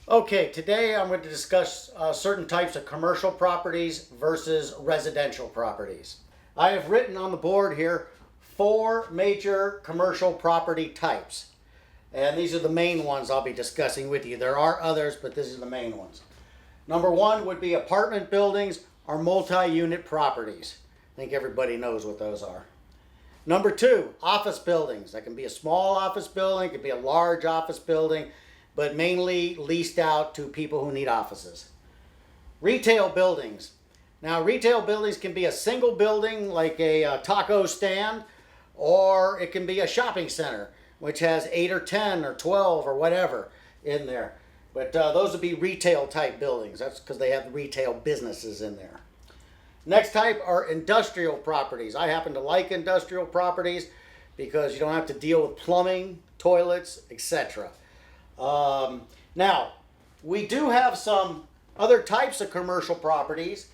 Okay, today I'm going to discuss certain types of commercial properties versus residential properties. I have written on the board here 4 major commercial property types. And these are the main ones I'll be discussing with you. There are others, but these are the main ones. Number 1 would be apartment buildings or multi-unit properties. I think everybody knows what those are. Number 2, office buildings. That can be a small office building, it could be a large office building, but mainly leased out to people who need offices. Retail buildings. Now, retail buildings can be a single building like a taco stand, or it can be a shopping center, which has 8 or 10 or 12 or whatever in there. But those would be retail type buildings. That's because they have retail businesses in there. Next type are industrial properties. I happen to like industrial properties because you don't have to deal with plumbing, toilets, etc. Now, we do have some other types of commercial properties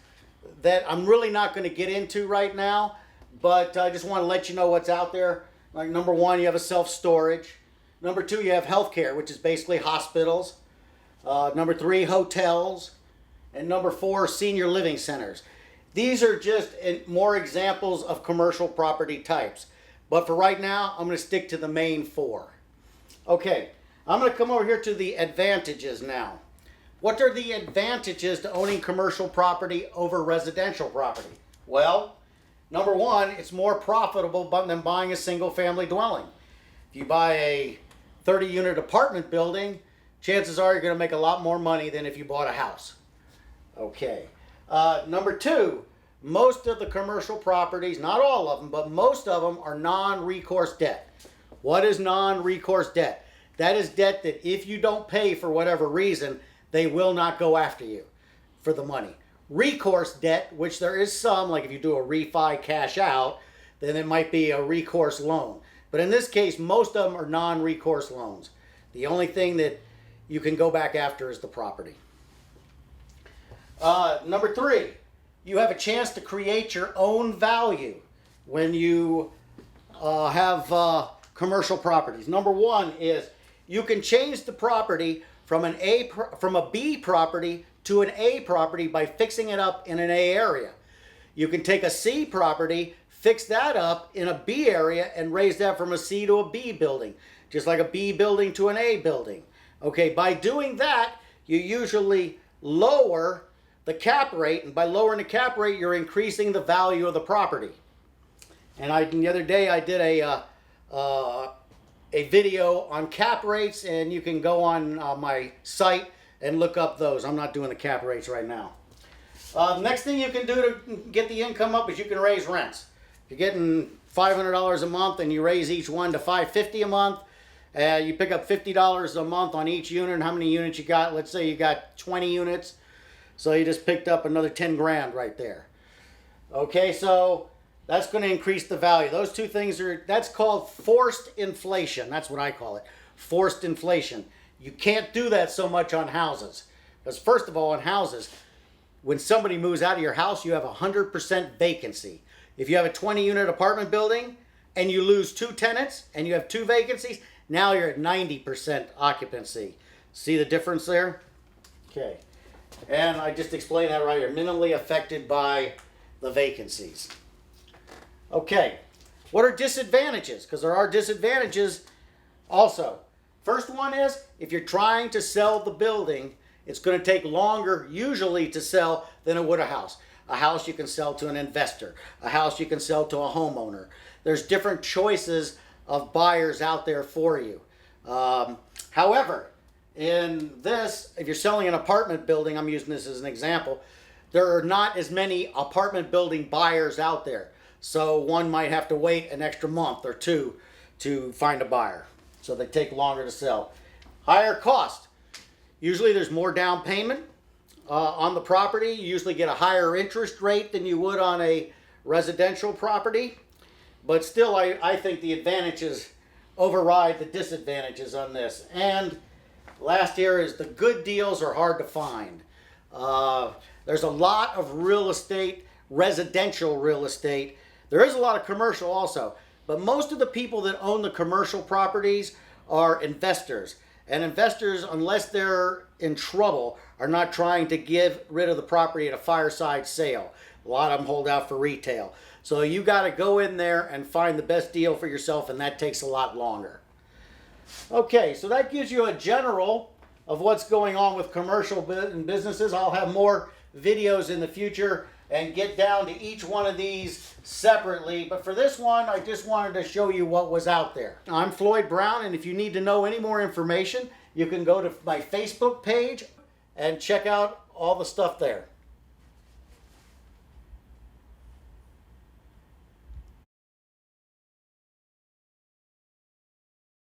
that I'm really not going to get into right now, but I just want to let you know what's out there. Like number 1, you have a self-storage. Number 2, you have healthcare, which is basically hospitals. Number 3, hotels. And number 4, senior living centers. These are just more examples of commercial property types. But for right now, I'm going to stick to the main 4. Okay, I'm going to come over here to the advantages now. What are the advantages to owning commercial property over residential property? Well, number 1, it's more profitable than buying a single family dwelling. If you buy a 30-unit apartment building, chances are you're going to make a lot more money than if you bought a house. Okay. Number 2, most of the commercial properties, not all of them, but most of them are non-recourse debt. What is non-recourse debt? That is debt that if you don't pay for whatever reason, they will not go after you for the money. Recourse debt, which there is some, like if you do a refi cash out, then it might be a recourse loan. But in this case, most of them are non-recourse loans. The only thing that you can go back after is the property. Number 3, you have a chance to create your own value when you have commercial properties. Number 1 is you can change the property from a B property to an A property by fixing it up in an A area. You can take a C property, fix that up in a B area, and raise that from a C to a B building, just like a B building to an A building. Okay, by doing that, you usually lower the cap rate, and by lowering the cap rate, you're increasing the value of the property. And the other day I did a video on cap rates, and you can go on my site and look up those. I'm not doing the cap rates right now. Next thing you can do to get the income up is you can raise rents. If you're getting $500 a month and you raise each one to $550 a month, you pick up $50 a month on each unit. And how many units you got? Let's say you got 20 units. So you just picked up another 10 grand right there. Okay, so that's going to increase the value. Those two things that's called forced inflation. That's what I call it. Forced inflation. You can't do that so much on houses. Because first of all, on houses, when somebody moves out of your house, you have 100% vacancy. If you have a 20-unit apartment building and you lose 2 tenants and you have 2 vacancies, now you're at 90% occupancy. See the difference there? Okay. And I just explained that right here. Minimally affected by the vacancies. Okay. What are disadvantages? Because there are disadvantages also. First one is, if you're trying to sell the building, it's going to take longer usually to sell than it would a house. A house you can sell to an investor. A house you can sell to a homeowner. There's different choices of buyers out there for you. However, in this, if you're selling an apartment building, I'm using this as an example, there are not as many apartment building buyers out there. So one might have to wait an extra month or 2 to find a buyer. So they take longer to sell. Higher cost. Usually there's more down payment on the property. You usually get a higher interest rate than you would on a residential property. But still, I think the advantages override the disadvantages on this. And last here is the good deals are hard to find. There's a lot of real estate, residential real estate. There is a lot of commercial also. But most of the people that own the commercial properties are investors. And investors, unless they're in trouble, are not trying to get rid of the property at a fireside sale. A lot of them hold out for retail. So you got to go in there and find the best deal for yourself, and that takes a lot longer. Okay, so that gives you a general of what's going on with commercial businesses. I'll have more videos in the future and get down to each one of these separately. But for this one, I just wanted to show you what was out there. I'm Floyd Brown, and if you need to know any more information, you can go to my Facebook page and check out all the stuff there.